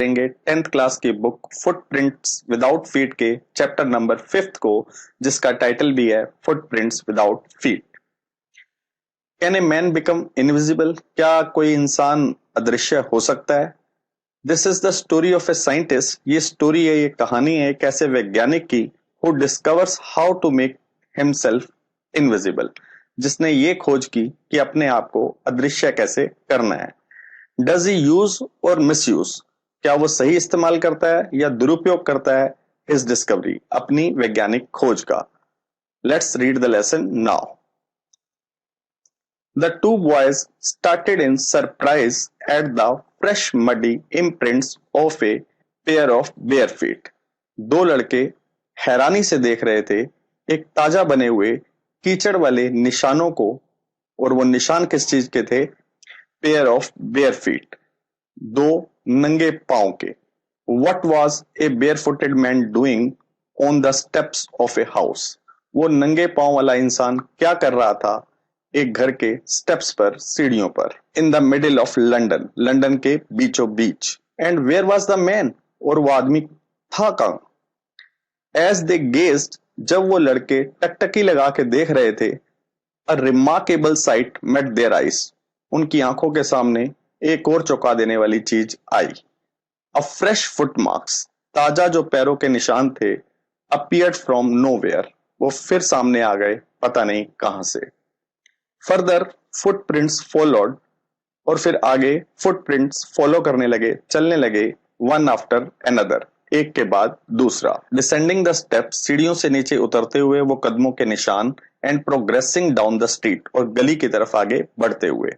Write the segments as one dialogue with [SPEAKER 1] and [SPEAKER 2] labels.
[SPEAKER 1] करेंगे 10th class की book footprints without feet के चैप्टर नंबर 5th को, जिसका टाइटल भी है footprints without feet. Can a man become invisible? क्या कोई इंसान अदृश्य हो सकता है? This is the story of a scientist. ये स्टोरी है, ये कहानी है एक ऐसे वैज्ञानिक की who discovers how to make himself invisible, जिसने ये खोज की कि अपने आप को अदृश्य कैसे करना है। डज ही यूज और मिस यूज? क्या वो सही इस्तेमाल करता है या दुरुपयोग करता है हिज डिस्कवरी, अपनी वैज्ञानिक खोज का? Let's read the lesson now. The two boys started in surprise at the fresh muddy imprints of a pair of bare feet. दो लड़के हैरानी से देख रहे थे एक ताजा बने हुए कीचड़ वाले निशानों को, और वो निशान किस चीज के थे? पेयर ऑफ बेयर फीट, दो नंगे पांव के। What was a barefooted man doing on the steps of a house? वो नंगे पांव वाला इंसान क्या कर रहा था एक घर के स्टेप्स पर, सीढ़ियों पर। In the middle of London, London के बीचों बीच। And where was the man? और वो आदमी था कहां? एज दे गेज्ड, जब वो लड़के टकटकी लगा के देख रहे थे, a remarkable sight met their eyes, उनकी आंखों के सामने एक और चौंका देने वाली चीज आई। अ फ्रेश फुट मार्क्स, ताजा जो पैरों के निशान थे, अपीयर्ड फ्रॉम नोवेयर, वो फिर सामने आ गए पता नहीं कहां से। फर्दर फुटप्रिंट्स फॉलोड, और फिर आगे फुटप्रिंट्स फॉलो करने लगे, चलने लगे, वन आफ्टर अनदर, एक के बाद दूसरा। डिसेंडिंग द स्टेप्स, सीढ़ियों से नीचे उतरते हुए वो कदमों के निशान। And progressing down the street, और गली की तरफ आगे बढ़ते हुए।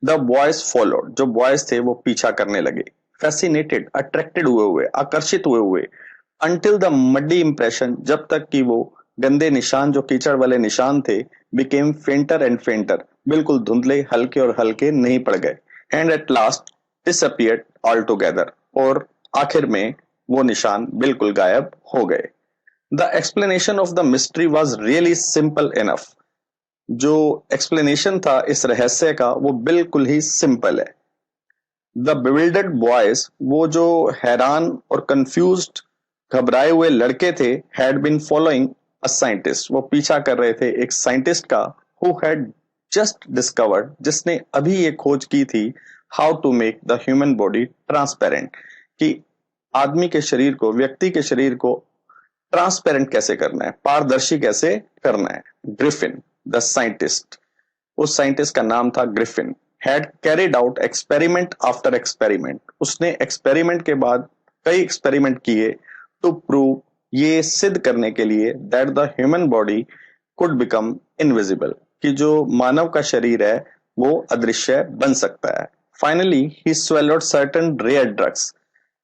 [SPEAKER 1] द बॉयज फॉलोड, जो बॉयज थे वो पीछा करने लगे। फैसिनेटेड, अट्रैक्टेड हुए हुए, आकर्षित हुए हुए। अंटिल द मड्डी इंप्रेशन, जब तक कि वो गंदे निशान, जो कीचड़ वाले निशान थे, बिकेम फेंटर एंड फेंटर, बिल्कुल धुंधले, हल्के और हल्के नहीं पड़ गए। And at last disappeared altogether, और आखिर में वो निशान बिल्कुल गायब हो गए। The explanation of the mystery was really simple enough. जो एक्सप्लेनेशन था इस रहस्य का वो बिल्कुल ही सिंपल है। द बिविल्डर्ड बॉयज, वो जो हैरान और कंफ्यूज्ड, घबराए हुए लड़के थे, had been following a scientist, वो पीछा कर रहे थे एक साइंटिस्ट का, हु हैड जस्ट डिस्कवर्ड, जिसने अभी ये खोज की थी, how to make the human body transparent, कि आदमी के शरीर को, व्यक्ति के शरीर को ट्रांसपेरेंट कैसे करना है, पारदर्शी कैसे करना है। ग्रिफिन द साइंटिस्ट, उस साइंटिस्ट का नाम था Griffin, had carried out experiment after experiment, उसने एक्सपेरिमेंट के बाद कई एक्सपेरिमेंट किए, टू प्रूव, ये सिद्ध करने के लिए, that the human body could become invisible, कि जो मानव का शरीर है वो अदृश्य बन सकता है। Finally he swallowed certain rare drugs,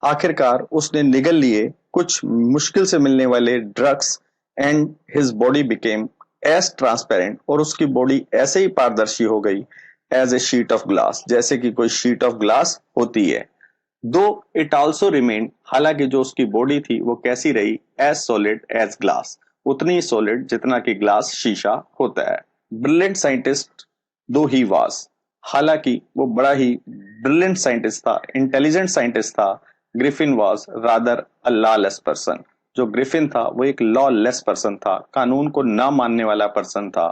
[SPEAKER 1] आखिरकार उसने निगल लिए कुछ मुश्किल से मिलने वाले drugs. And his body became as transparent, और उसकी बॉडी ऐसे ही पारदर्शी हो गई, as a sheet of glass, जैसे कि कोई शीट ऑफ ग्लास होती है। दो इट ऑल्सो रिमेन, हालांकि जो उसकी बॉडी थी वो कैसी रही? एज सॉलिड एज ग्लास, उतनी सॉलिड जितना कि ग्लास, शीशा होता है। ब्रिलियंट साइंटिस्ट दो ही वाज, हालांकि वो बड़ा ही ब्रिलियंट साइंटिस्ट था, इंटेलिजेंट साइंटिस्ट था, Griffin was rather a lawless person, जो ग्रिफिन था वो एक लॉलेस पर्सन था, कानून को ना मानने वाला पर्सन था।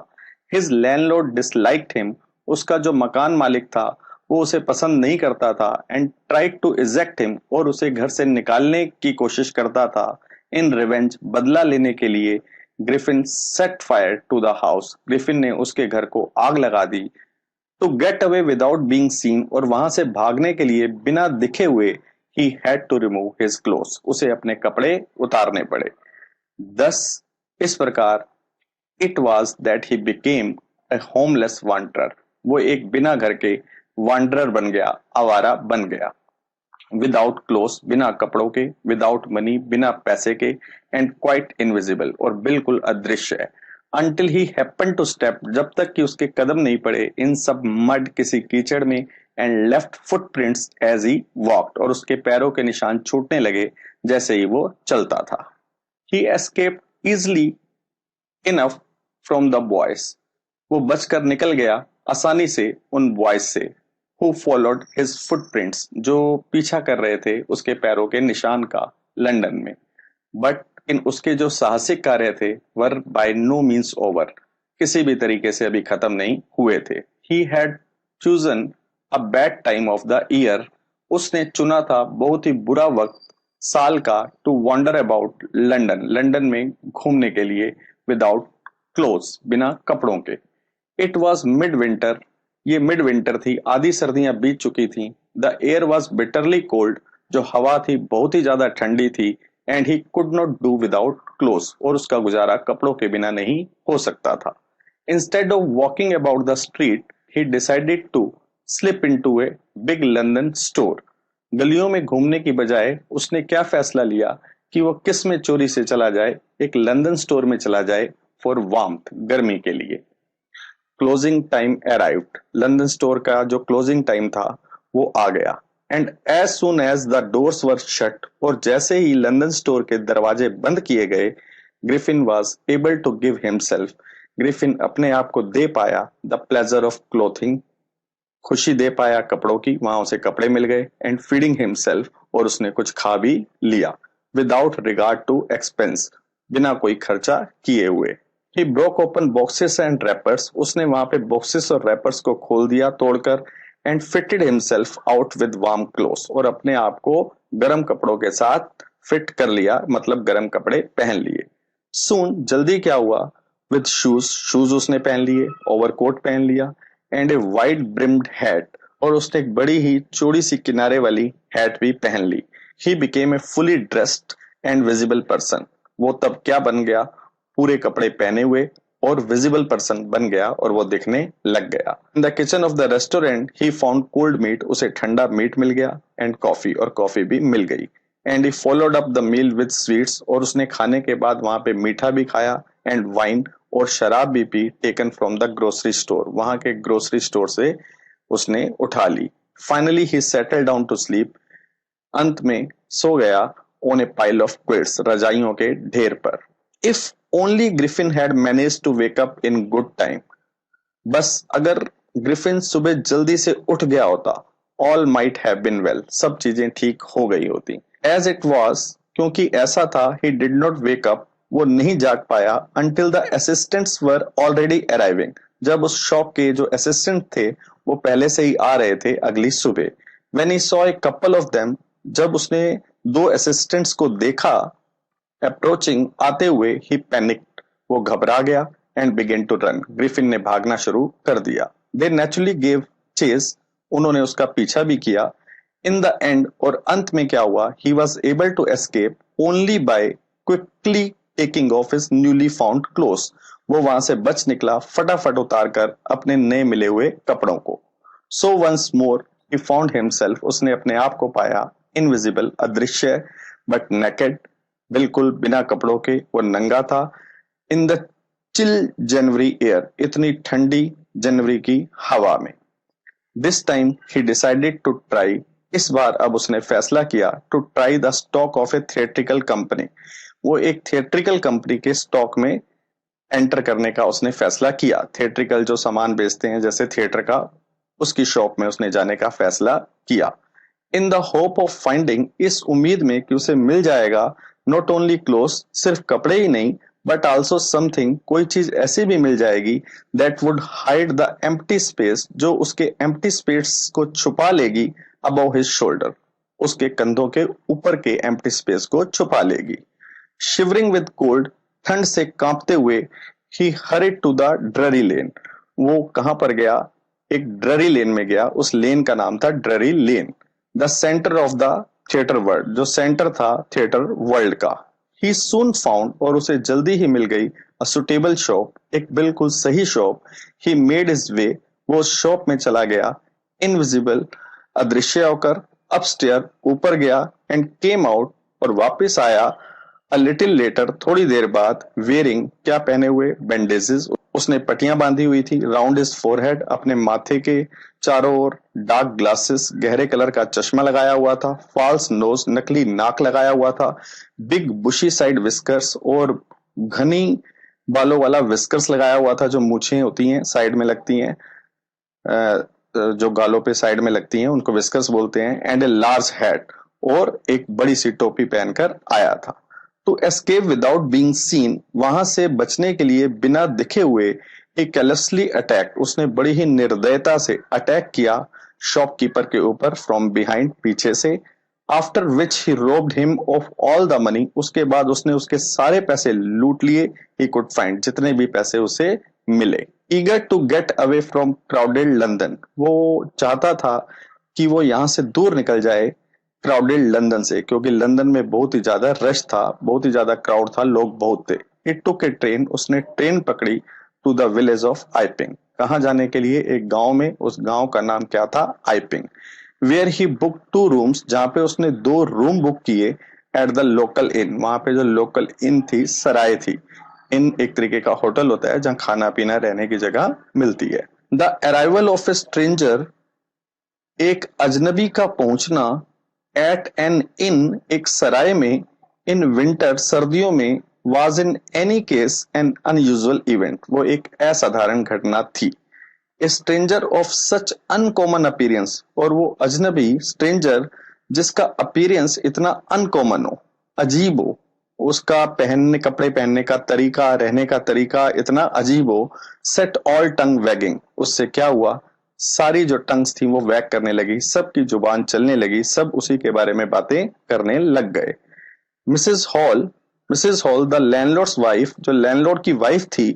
[SPEAKER 1] हिज लैंडलॉर्ड डिसलाइक्ड हिम, उसका जो मकान मालिक था वो उसे पसंद नहीं करता था। And tried to eject him, और उसे घर से निकालने की कोशिश करता था। इन रिवेंज, बदला लेने के लिए, Griffin set fire to the house, Griffin ने उसके घर को आग लगा दी। To get away without being seen, और वहां से भागने के लिए बिना दिखे हुए, he had to remove his clothes, उसे अपने कपड़े उतारने पड़े। दस, इस प्रकार, it was that he became a homeless wanderer, वो एक बिना घर के वांडरर बन गया, आवारा बन गया। विदाउट क्लोथ्स, बिना कपड़ों के, विदाउट मनी, बिना पैसे के, एंड क्वाइट इनविजिबल, और बिल्कुल अदृश्य है। Until he happen to step, जब तक कि उसके कदम नहीं पड़े, इन सब मड, किसी कीचड़ में, and left footprints as he walked, और उसके पैरों के निशान छूटने लगे जैसे ही वो चलता था। He escaped easily enough from the boys, वो बचकर निकल गया आसानी से उन बॉयज से, who followed his footprints, जो पीछा कर रहे थे उसके पैरों के निशान का लंदन में। बट इन उसके जो साहसिक कार्य थे were by no means over, किसी भी तरीके से अभी खत्म नहीं हुए थे। He had chosen a bad time of the year, उसने चुना था बहुत ही बुरा वक्त साल का, to wander about London, London में घूमने के लिए, विदाउट क्लोथ्स, बिना कपड़ों के। इट वॉज मिड विंटर, ये मिड विंटर थी, आधी सर्दियां बीत चुकी थी। The air was bitterly cold, जो हवा थी बहुत ही ज्यादा ठंडी थी। And he could not do without clothes, और उसका गुजारा कपड़ों के बिना नहीं हो सकता था। Instead of walking about the street, he decided to slip into a big London store. गलियों में घूमने की बजाय उसने क्या फैसला लिया कि वो किस में चोरी से चला जाए, एक लंदन स्टोर में चला जाए, फॉर वार्मथ, गर्मी के लिए। Closing time arrived, London store का जो क्लोजिंग टाइम था वो आ गया। And as soon as the doors were shut, और जैसे ही लंदन स्टोर के दरवाजे बंद किए गए, Griffin was able to give himself, Griffin अपने आप को दे पाया द प्लेजर ऑफ क्लोथिंग, खुशी दे पाया कपड़ों की, वहां उसे कपड़े मिल गए। एंड फीडिंग हिमसेल्फ, और उसने कुछ खा भी लिया, विदाउट रिगार्ड टू एक्सपेंस, बिना कोई खर्चा किए हुए। He broke open boxes and rappers, उसने वहां पे बॉक्सेस और रैपर्स को खोल दिया तोड़कर। And fitted himself out with warm clothes, और अपने आप को गर्म कपड़ों के साथ फिट कर लिया, मतलब गर्म कपड़े पहन लिए। सून, जल्दी क्या हुआ, विद शूज, शूज उसने पहन लिए, ओवरकोट पहन लिया, and a wide brimmed hat, और उसने एक बड़ी ही चौड़ी सी किनारे वाली हैट भी पहन ली। He became a fully dressed and visible person, वो तब क्या बन गया, पूरे कपड़े पहने हुए और विजिबल पर्सन बन गया, और वो दिखने लग गया। In the kitchen of the restaurant he found cold meat, उसे ठंडा मीट मिल गया, एंड कॉफी, और कॉफी भी मिल गई। And he followed up the meal with sweets, और उसने खाने के बाद वहां पे मीठा भी खाया, एंड वाइन, और शराब भी पी, taken from the grocery store, वहां के ग्रोसरी स्टोर से उसने उठा ली। Finally he settle down to sleep, अंत में सो गया, on a pile of quilts, रजाइयों के ढेर पर। If only Griffin had manage to wake up in good time, बस अगर ग्रिफिन सुबह जल्दी से उठ गया होता, all might have been well, सब चीजें ठीक हो गई होती। एज इट वॉज, क्योंकि ऐसा था, he did not wake up, वो नहीं जाग पाया, until the assistants were already arriving, जब उस शॉप के जो असिस्टेंट थे वो पहले से ही आ रहे थे अगली सुबह। When he saw a couple of them, जब उसने दो असिस्टेंट्स को देखा अप्रोचिंग, आते हुए, ही पैनिक्ड, वो घबरा गया, and began to run, Griffin ने भागना शुरू कर दिया। दे नेचुरली गेव चेस, उन्होंने उसका पीछा भी किया। इन द एंड, और अंत में क्या हुआ, he was able to escape only by quickly taking off his newly found clothes, वो वहां से बच निकला फटाफट उतार कर अपने नए मिले हुए कपड़ों को। So once more he found himself, उसने अपने आप को पाया, इनविजिबल, अदृश्य, बट नेकेड, बिल्कुल बिना कपड़ों के, वो नंगा था। In the chill January air, इतनी ठंडी जनवरी की हवा में। This time he decided to try, इस बार अब उसने फैसला किया, to try the stock of a theatrical company, वो एक थिएट्रिकल कंपनी के स्टॉक में एंटर करने का उसने फैसला किया। थिएट्रिकल जो सामान बेचते हैं जैसे थिएटर का, उसकी शॉप में उसने जाने का फैसला किया। In the hope of finding, इस उम्मीद में कि उसे मिल जाएगा, नॉट ओनली क्लोथ्स, सिर्फ कपड़े ही नहीं, बट आल्सो समथिंग, कोई चीज ऐसी भी मिल जाएगी, that would hide the empty space, जो उसके एम्प्टी स्पेस को छुपा लेगी, अबव हिज शोल्डर, उसके कंधों के ऊपर के एम्प्टी स्पेस को छुपा लेगी। शिवरिंग विद कोल्ड, ठंड से कांपते हुए, ही हरिड टू द ड्ररी लेन, वो कहां पर गया, एक ड्ररी लेन में गया, उस लेन का नाम था Drury lane. The centre of the theatre world, जो सेंटर था थिएटर वर्ल्ड का। ही सून फाउंड, और उसे जल्दी ही मिल गई, अ सुटेबल शॉप, एक बिल्कुल सही shop. He made his way, वो शॉप में चला गया, इनविजिबल, अदृश्य होकर, अपस्टेयर, ऊपर गया, एंड केम आउट, और वापस आया, अ लिटिल लेटर, थोड़ी देर बाद, वेयरिंग, क्या पहने हुए, बैंडेजेस, उसने पट्टियां बांधी हुई थी, राउंड हिज फोरहेड, अपने माथे के चारों ओर, डार्क ग्लासेस, गहरे कलर का चश्मा लगाया हुआ था, फॉल्स नोज, नकली नाक लगाया हुआ था, बिग बुशी साइड विस्कर्स, और घनी बालों वाला विस्कर्स लगाया हुआ था, जो मूछें होती हैं साइड में लगती हैं, जो गालों पे साइड में लगती हैं उनको विस्कर्स बोलते हैं, एंड ए लार्ज हैट, और एक बड़ी सी टोपी पहनकर आया था। To escape without being seen, वहां से बचने के लिए बिना दिखे हुए, ही कैलसली अटैक, उसने बड़ी ही निर्दयता से अटैक किया शॉपकीपर के ऊपर फ्रॉम बिहाइंड, पीछे से। After which he robed him of all the money, उसके बाद उसने उसके सारे पैसे लूट लिए, ही कुड फाइंड, जितने भी पैसे उसे मिले। Eager to get away from crowded London, वो चाहता था कि वो यहाँ से दूर निकल जाए क्राउडेड लंदन से, क्योंकि लंदन में बहुत ही ज्यादा रश था, बहुत ही ज्यादा क्राउड था, लोग बहुत थे। ही टुक ए ट्रेन, उसने ट्रेन पकड़ी टू द विलेज ऑफ आइपिंग, कहाँ जाने के लिए, एक गांव में, उस गांव का नाम क्या था, आइपिंग। वेयर ही बुक 2 रूम्स, जहां पे उसने 2 रूम बुक किए, एट द लोकल इन, वहां पे जो लोकल इन थी, सराय थी। इन एक तरीके का होटल होता है जहां खाना पीना रहने की जगह मिलती है। The arrival of A stranger, एक अजनबी का पहुंचना, एट एन इन, एक सराय में, इन विंटर, सर्दियों में, was in any case N unusual event, वो एक असाधारण घटना थी। ए stranger of such uncommon appearance, और वो अजनबी स्ट्रेंजर जिसका अपीयरेंस इतना अनकॉमन हो, अजीब हो, उसका पहनने, कपड़े पहनने का तरीका, रहने का तरीका इतना अजीब हो। सेट ऑल टंग वैगिंग, उससे क्या हुआ, सारी जो टंग्स थी वो वैग करने लगी, सबकी जुबान चलने लगी, सब उसी के बारे में बातें करने लग गए। Mrs hall, Mrs hall the landlords wife, जो लैंडलॉर्ड की वाइफ थी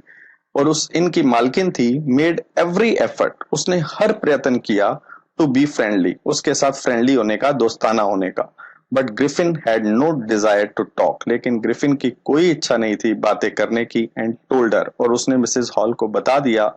[SPEAKER 1] और उस इनकी मालकिन थी, मेड एवरी एफर्ट, उसने हर प्रयत्न किया, टू बी फ्रेंडली, उसके साथ फ्रेंडली होने का, दोस्ताना होने का। But Griffin had no desire to talk, लेकिन ग्रिफिन की कोई इच्छा नहीं थी बातें करने की। एंड टोल्ड हर, और उसने मिसेस हॉल को बता दिया,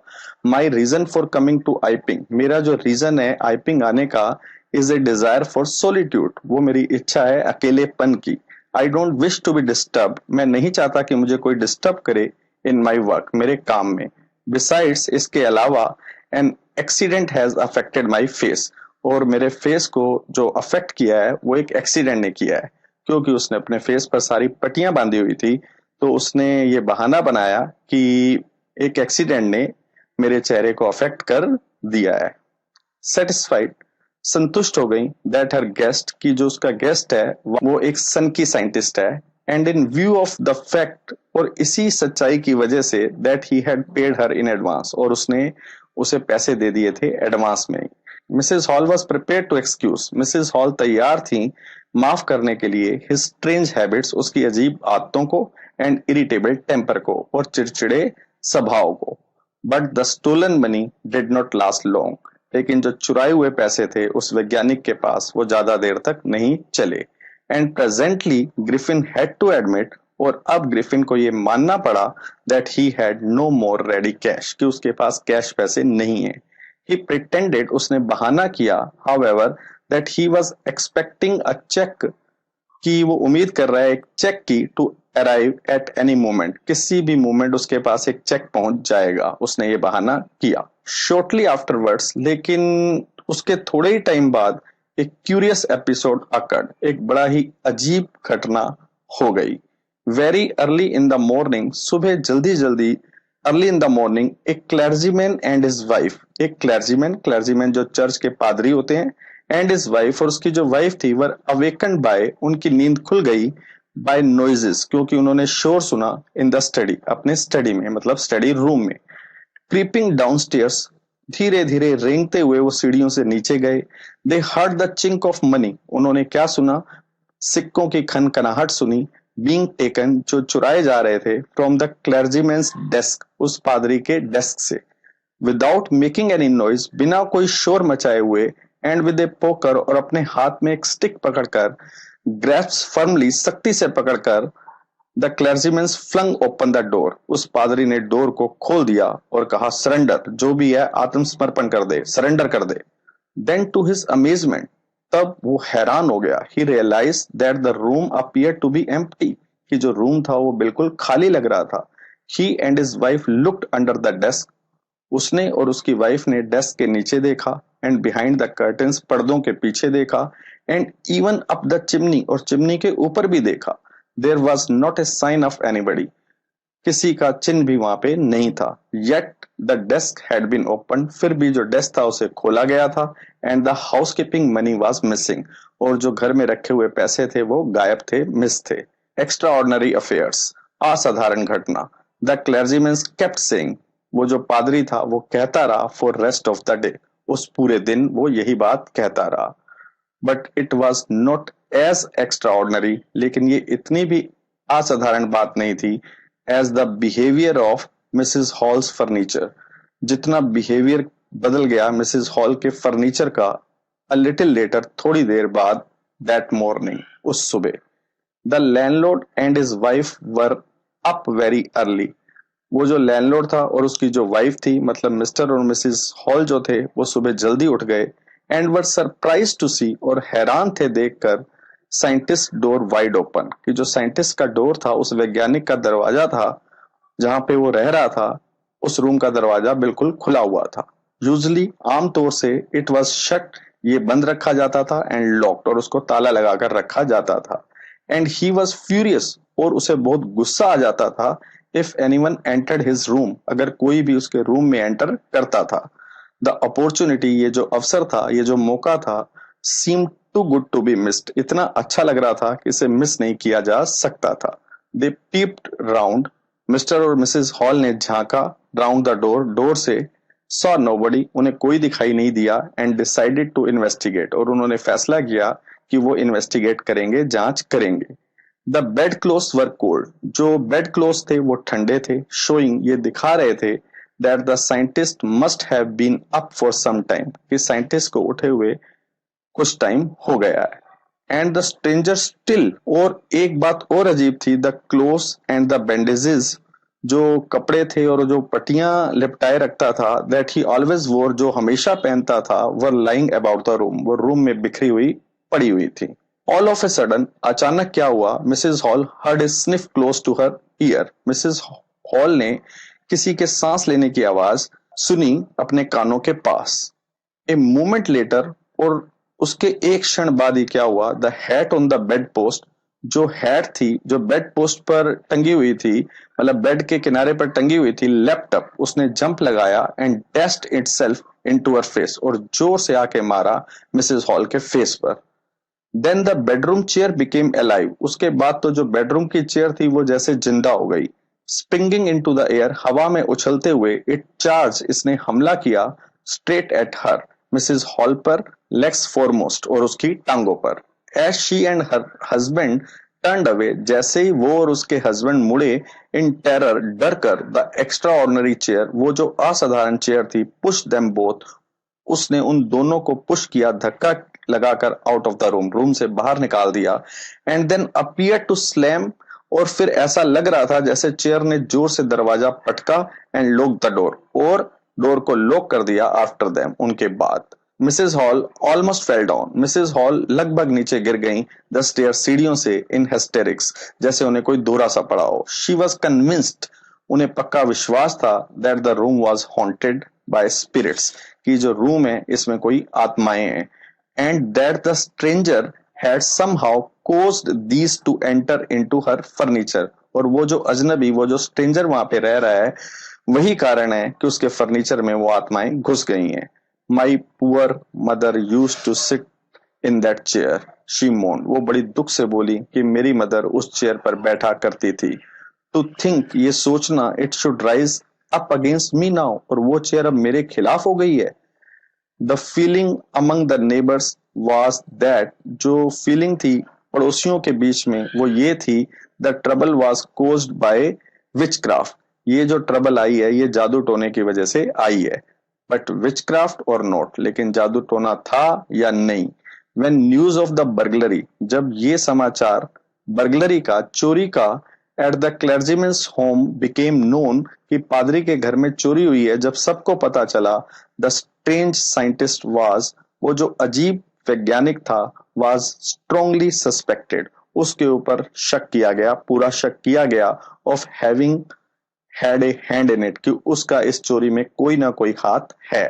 [SPEAKER 1] my reason for coming to Iping, मेरा जो रीजन है आइपिंग आने का, is a desire for solitude, वो मेरी इच्छा है अकेलेपन की। I don't wish to be disturb, मैं नहीं चाहता कि मुझे कोई डिस्टर्ब करे, इन माई वर्क, मेरे काम में। बिसाइड्स, इसके अलावा, an accident has affected my face, और मेरे फेस को जो अफेक्ट किया है वो एक एक्सीडेंट ने किया है, क्योंकि उसने अपने फेस पर सारी पट्टियां बांधी हुई थी, तो उसने ये बहाना बनाया कि एक एक्सीडेंट ने मेरे चेहरे को अफेक्ट कर दिया है। सेटिस्फाइड, संतुष्ट हो गई, दैट हर गेस्ट, की जो उसका गेस्ट है वो एक सन की साइंटिस्ट है। And in view of the fact, और इसी सच्चाई की वजह से, that he had paid her in advance, और उसने उसे पैसे दे दिए थे एडवांस में। Mrs Hall was prepare to excuse, Mrs Hall तैयार थी माफ करने के लिए, हिज स्ट्रेंज हैबिट्स, उसकी अजीब आदतों को, एंड इरिटेबल टेम्पर को, और चिड़चिड़े स्वभाव को। But the stolen money did not last long, लेकिन जो चुराए हुए पैसे थे उस वैज्ञानिक के पास, वो ज्यादा देर तक नहीं चले। And presently Griffin had to admit, और अब ग्रिफिन को ये मानना पड़ा, that he had no more ready cash, कि उसके पास कैश पैसे नहीं है। ही प्रिटेंडेड, उसने बहाना किया, however, that he was expecting a cheque, कि वो उम्मीद कर रहा है एक चेक की, to arrive at any moment, किसी भी मोमेंट उसके पास एक चेक पहुंच जाएगा, उसने ये बहाना किया। शॉर्टली आफ्टरवर्ड्स, लेकिन उसके थोड़े ही टाइम बाद, एक क्यूरियस एपिसोड अकर्ड, एक बड़ा ही अजीब घटना हो गई। Very early in the morning, सुबह जल्दी जल्दी, अर्ली इन द मॉर्निंग, एक क्लर्जीमैन एंड हिज वाइफ, एक क्लर्जीमैन, क्लर्जीमैन जो चर्च के पादरी होते हैं, एंड हिज वाइफ, और उसकी जो वाइफ थी, वर अवेकन्ड बाय, उनकी नींद खुल गई, बाय नॉइजेस, क्योंकि उन्होंने शोर सुना, इन द स्टडी, अपने स्टडी में, मतलब स्टडी रूम में। क्रीपिंग डाउनस्टेयर्स, धीरे धीरे रेंगते हुए वो सीढ़ियों से नीचे गए। दे heard the chink of money, उन्होंने क्या सुना, सिक्कों की खनखनाहट सुनी। बीइंग टेकन, जो चुराए जा रहे थे, फ्रॉम द क्लर्जीमैन्स डेस्क, उस पादरी के डेस्क से। विदाउट मेकिंग एनी नॉइज, बिना कोई शोर मचाए हुए, एंड विद ए पोकर, और अपने हाथ में एक स्टिक पकड़कर, ग्रैप्स फर्मली, सख्ती से पकड़कर, the clergyman's flung open the door, उस पादरी ने डोर को खोल दिया और कहा, सरेंडर, जो भी है आत्मसमर्पण कर दे, सरेंडर कर दे। देन टू हिज अमेजमेंट, तब वो हैरान हो गया, he realize that the room appear to be empty, कि जो रूम था वो बिल्कुल खाली लग रहा था। He and his wife looked under the desk, उसने और उसकी वाइफ ने डेस्क के नीचे देखा, एंड बिहाइंड द कर्टन्स, पर्दों के पीछे देखा, and even up the chimney, और चिमनी के ऊपर भी देखा। There was not a sign of anybody, किसी का चिन्ह भी वहां पे नहीं था। Yet the desk had been open, फिर भी जो डेस्क था उसे खोला गया था। And the housekeeping money was missing, और जो घर में रखे हुए पैसे थे वो गायब थे, मिस थे। एक्स्ट्रा ऑर्डनरी अफेयर्स, असाधारण घटना। द क्लर्जीमैन केप्ट सेइंग, वो जो पादरी था वो कहता रहा, for rest of the day, उस पूरे दिन वो यही बात कहता रहा। But it was not as extraordinary, लेकिन ये इतनी भी असाधारण बात नहीं थी, as the behaviour of Mrs Hall's furniture, जितना बिहेवियर बदल गया मिसेस हॉल के फर्नीचर का। अ लिटिल लेटर, थोड़ी देर बाद, दैट मॉर्निंग, उस सुबह, the landlord and his wife were up very early, वो जो लैंडलॉर्ड था और उसकी जो वाइफ थी, मतलब मिस्टर और मिसेस हॉल जो थे, वो सुबह जल्दी उठ गए। एंड वर सरप्राइज टू सी, और हैरान थे देखकर, साइंटिस्ट डोर वाइड ओपन, कि जो साइंटिस्ट का डोर था, उस वैज्ञानिक का दरवाजा था जहां पे वो रह रहा था, उस रूम का दरवाजा बिल्कुल खुला हुआ था। यूजली, आमतौर से, इट वॉज शट, ये बंद रखा जाता था, एंड लॉक्ड, और उसको ताला लगाकर रखा जाता था। एंड ही वॉज फ्यूरियस, और उसे बहुत गुस्सा आ जाता था, if anyone entered his room, अगर कोई भी उसके रूम में एंटर करता था। द अपॉर्चुनिटी, ये जो अवसर था, ये जो मौका था, seem too good to be missed, इतना अच्छा लग रहा था कि इसे मिस नहीं किया जा सकता था। दे पीप्ड राउंड, मिस्टर और मिसेस हॉल ने झांका, राउंड द डोर, डोर से, सॉ नोबडी, उन्हें कोई दिखाई नहीं दिया, एंड डिसाइडेड टू इन्वेस्टिगेट, और उन्होंने फैसला किया कि वो इन्वेस्टिगेट करेंगे, जांच करेंगे। The bed clothes were cold, जो बेड क्लोथ्स थे वो ठंडे थे, शोइंग, ये दिखा रहे थे, that the scientist must have been up for some time, कि साइंटिस्ट को उठे हुए कुछ टाइम हो गया है। एंड द स्ट्रेंजर स्टिल, और एक बात और अजीब थी, the clothes and the bandages, जो कपड़े थे और जो पट्टियां लिपटाए रखता था, दैट ही ऑलवेज वोर, जो हमेशा पहनता था, were lying about the room, वो रूम में बिखरी हुई पड़ी हुई थी। ऑल ऑफ ए सडन, अचानक क्या हुआ, Mrs Hall heard a sniff close to her ear, Mrs Hall ने किसी के सांस लेने की आवाज सुनी अपने कानों के पास। ए मोमेंट लेटर, और उसके एक क्षण बाद ही क्या हुआ, the hat on the bed post, जो हैट थी, जो बेड पोस्ट पर टंगी हुई थी, मतलब बेड के किनारे पर टंगी हुई थी, लेफ्ट अप, उसने जंप लगाया, and dashed itself into her face, और जोर से आके मारा मिसेस हॉल के फेस पर। Then the bedroom chair became alive, उसके बाद तो जो बेडरूम की चेयर थी वो जैसे जिंदा हो गई। स्प्रिंगिंग इनटू द एयर, हवा में उछलते हुए, इट चार्ज, इसने हमला किया, straight at her, Mrs Hall पर, लेग्स फॉरमोस्ट, और उसकी टांगों पर। As she and her husband turned away, जैसे ही वो और उसके हस्बैंड मुड़े, इन टेरर, डर कर, द एक्स्ट्रा ऑर्डिनरी चेयर, वो जो असाधारण चेयर थी, पुश देम बोथ, उसने उन दोनों को पुश किया, धक्का लगाकर, out of the room, room से बाहर निकाल दिया। And then appear to slam, और फिर ऐसा लग रहा था जैसे चेयर ने जोर से दरवाजा पटका, एंड लॉक द डोर, और डोर को लॉक कर दिया आफ्टर देम, उनके बाद। Mrs hall almost fell down, Mrs hall लगभग नीचे गिर गईं, द स्टेयर, सीढ़ियों से, इन हिस्टेरिक्स, जैसे उन्हें कोई दौरा सा पड़ा हो। शी वॉज कन्विंस्ड, उन्हें पक्का विश्वास था, that the room was haunted by spirits, कि जो रूम है इसमें कोई आत्माएं हैं। And that the stranger had somehow caused these to enter into her furniture, और वो जो अजनबी, वो जो स्ट्रेंजर वहां पे रह रहा है, वही कारण है कि उसके फर्नीचर में वो आत्माएं घुस गई हैं। My poor mother use to sit in that chair, she moan, वो बड़ी दुख से बोली कि मेरी मदर उस चेयर पर बैठा करती थी। टू थिंक, ये सोचना, it should rise up against me now, और वो चेयर अब मेरे खिलाफ हो गई है। The feeling among the neighbours was that, जो फीलिंग थी पड़ोसियों के बीच में वो ये थी, the trouble was caused by witchcraft, ये जो ट्रबल आई है ये जादू टोने की वजह से आई है। बट विचक्राफ्ट और नॉट, लेकिन जादू टोना था या नहीं। When news of the burglary, जब ये समाचार बर्गलरी का, चोरी का, at the clergyman's home became known, कि पादरी के घर में चोरी हुई है, जब सबको पता चला, द स्ट्रेंज साइंटिस्ट वाज, वो जो अजीब वैज्ञानिक था, वाज स्ट्रांगली सस्पेक्टेड, उसके ऊपर शक किया गया, पूरा शक किया गया, of having had a hand in it, कि उसका इस चोरी में कोई ना कोई हाथ है।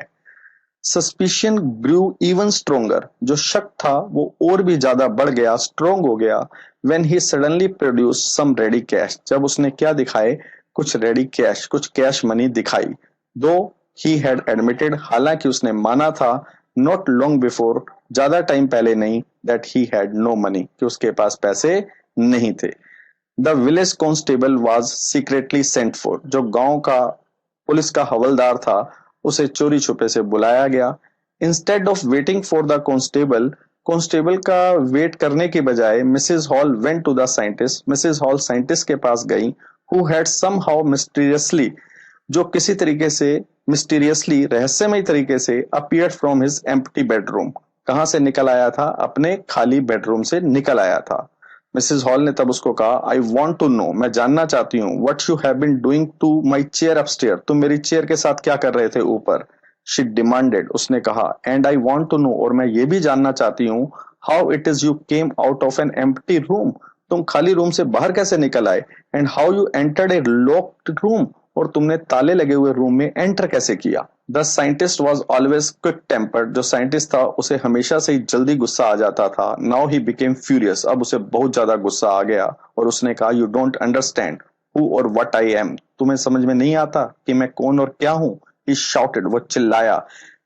[SPEAKER 1] सस्पिशियन ग्रू इवन स्ट्रोंगर, जो शक था वो और भी ज्यादा बढ़ गया, स्ट्रोंग हो गया, when he suddenly produce some ready cash, जब उसने क्या दिखाए, कुछ रेडी कैश, कुछ कैश मनी दिखाई। दो ही हैड एडमिटेड, हालांकि उसने माना था, नॉट लॉन्ग बिफोर, ज्यादा टाइम पहले नहीं, that he had no money, कि उसके पास पैसे नहीं थे। The village constable was secretly sent for, जो गांव का पुलिस का हवलदार था उसे चोरी छुपे से बुलाया गया। Instead of waiting for the constable, constable का वेट करने की बजाय Mrs Hall went to the scientist, Mrs Hall scientist के पास गई, हु हैड समहाउ मिस्टीरियसली, जो किसी तरीके से मिस्टीरियसली, रहस्यमय तरीके से appeared from his empty bedroom, कहां से निकल आया था, अपने खाली बेडरूम से निकल आया था। मिसेस हॉल ने तब उसको कहा, आई वॉन्ट टू नो, मैं जानना चाहती हूँ, what you have been doing to my chair upstair, तुम मेरी चेयर के साथ क्या कर रहे थे ऊपर। शी डिमांडेड, उसने कहा, and I want to know, और मैं ये भी जानना चाहती हूँ, how it is you came out of an empty room, तुम खाली रूम से बाहर कैसे निकल आए, and how you entered a locked room, और तुमने ताले लगे हुए रूम में एंटर कैसे किया। The scientist was always quick tempered, जो साइंटिस्ट था उसे हमेशा से ही जल्दी गुस्सा आ जाता था। नाउ ही बिकेम फ्यूरियस, अब उसे बहुत ज्यादा गुस्सा आ गया और उसने कहा, यू डोंट अंडरस्टैंड हु और व्हाट आई एम, तुम्हें समझ में नहीं आता कि मैं कौन और क्या हूं। ही शाउटेड, वो चिल्लाया,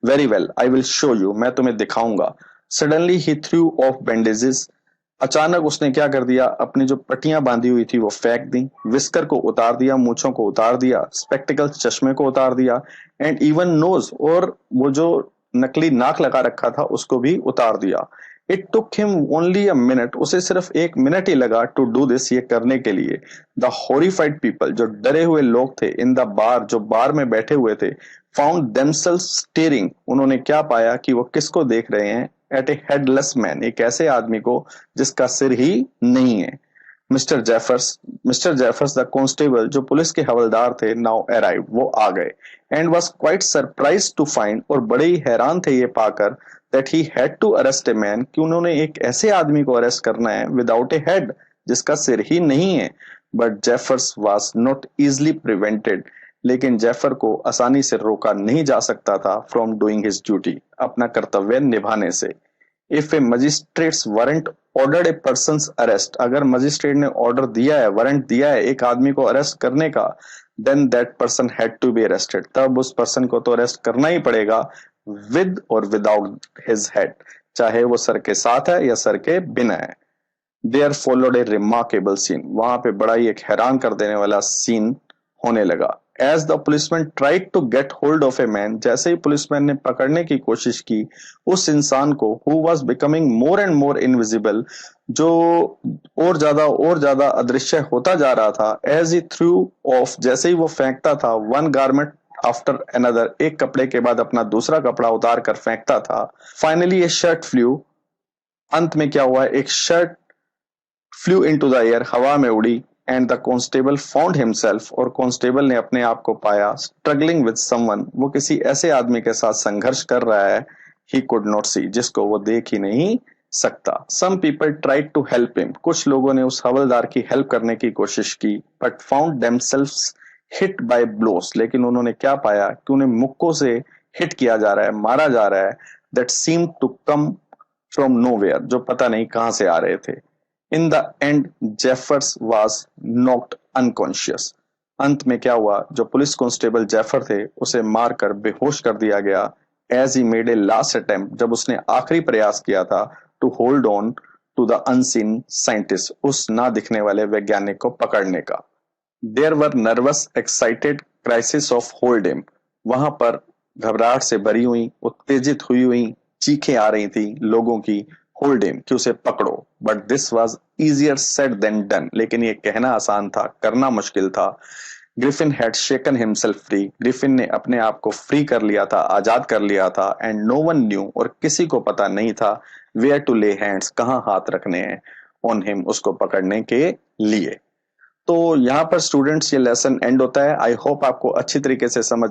[SPEAKER 1] very well I will show you, मैं तुम्हें दिखाऊंगा। Suddenly he through of bandages, अचानक उसने क्या कर दिया, अपनी जो पट्टियां बांधी हुई थी वो फेंक दी, विस्कर को उतार दिया, मूछों को उतार दिया, स्पेक्टिकल्स चश्मे को उतार दिया, एंड इवन नोज, और वो जो नकली नाक लगा रखा था उसको भी उतार दिया। It took him only a minute, उसे सिर्फ 1 मिनट ही लगा टू डू दिस, ये करने के लिए। द हॉरिफाइड पीपल, जो डरे हुए लोग थे, इन द बार, जो बार में बैठे हुए थे, फाउंड देमसेल्व्स स्टेरिंग, उन्होंने क्या पाया कि वो किसको देख रहे हैं, एट ए हेडलेस मैन, एक ऐसे आदमी को जिसका सिर ही नहीं है। मिस्टर जेफर्स द कांस्टेबल, जो पुलिस के हवलदार थे, नाउ अराइव्ड, वो आ गए, and was quite surprise to find, और बड़े ही हैरान थे ये पाकर, that he had to arrest a man, कि उन्होंने एक ऐसे आदमी को अरेस्ट करना है, विदाउट ए हेड, जिसका सिर ही नहीं है। But Jeffers was not easily prevented, लेकिन जेफर को आसानी से रोका नहीं जा सकता था, फ्रॉम डूइंग हिज ड्यूटी, अपना कर्तव्य निभाने से। If A magistrates warrant ordered a person arrest, अगर मजिस्ट्रेट ने ऑर्डर दिया है, वारंट दिया है एक आदमी को अरेस्ट करने का, then that person had to be arrested, तब उस पर्सन को तो अरेस्ट करना ही पड़ेगा, विद और विदाउट हिज हेड, चाहे वो सर के साथ है या सर के बिना है। There followed a remarkable scene, वहां पे बड़ा ही एक हैरान कर देने वाला सीन होने लगा। As the policeman tried to get hold of a man, जैसे ही पुलिसमैन ने पकड़ने की कोशिश की उस इंसान को, who was becoming more and more invisible, जो और ज्यादा अदृश्य होता जा रहा था, एज ही थ्रू ऑफ, जैसे ही वो फेंकता था, वन गारमेंट आफ्टर अनदर, एक कपड़े के बाद अपना दूसरा कपड़ा उतार कर फेंकता था। फाइनली ए शर्ट फ्लू, अंत में क्या हुआ, एक shirt flu into the air, हवा में उड़ी, and the constable found himself, और कांस्टेबल ने अपने आप को पाया, स्ट्रगलिंग विद समवन, वो किसी ऐसे आदमी के साथ संघर्ष कर रहा है, ही कुड नॉट सी, जिसको वो देख ही नहीं सकता। Some people tried to help him, कुछ लोगों ने उस हवलदार की हेल्प करने की कोशिश की, but found themselves hit by blows, लेकिन उन्होंने क्या पाया कि उन्हें मुक्कों से हिट किया जा रहा है, मारा जा रहा है, that seem to come from nowhere, जो पता नहीं कहां से आ रहे थे। In the end Jeffers was knocked unconscious, अंत में क्या हुआ, जो पुलिस कांस्टेबल जेफर थे उसे मारकर बेहोश कर दिया गया, as he made a last attempt, जब उसने आखिरी प्रयास किया था, to hold on to the unseen scientist, उस ना दिखने वाले वैज्ञानिक को पकड़ने का। There were nervous excited crisis of hold him, वहां पर घबराहट से भरी हुई, उत्तेजित हुई चीखें आ रही थी लोगों की, होल्ड हिम, कि उसे पकड़ो। But this was easier said than done, लेकिन ये कहना आसान था, करना मुश्किल था। Griffin had shaken himself free, Griffin ने अपने आप को फ्री कर लिया था, आजाद कर लिया था, एंड नो वन न्यू, और किसी को पता नहीं था, वेयर टू ले हैंड्स, कहां हाथ रखने हैं, ऑन हिम, उसको पकड़ने के लिए। तो यहाँ पर स्टूडेंट्स ये लेसन एंड होता है। आई होप आपको अच्छी तरीके से समझ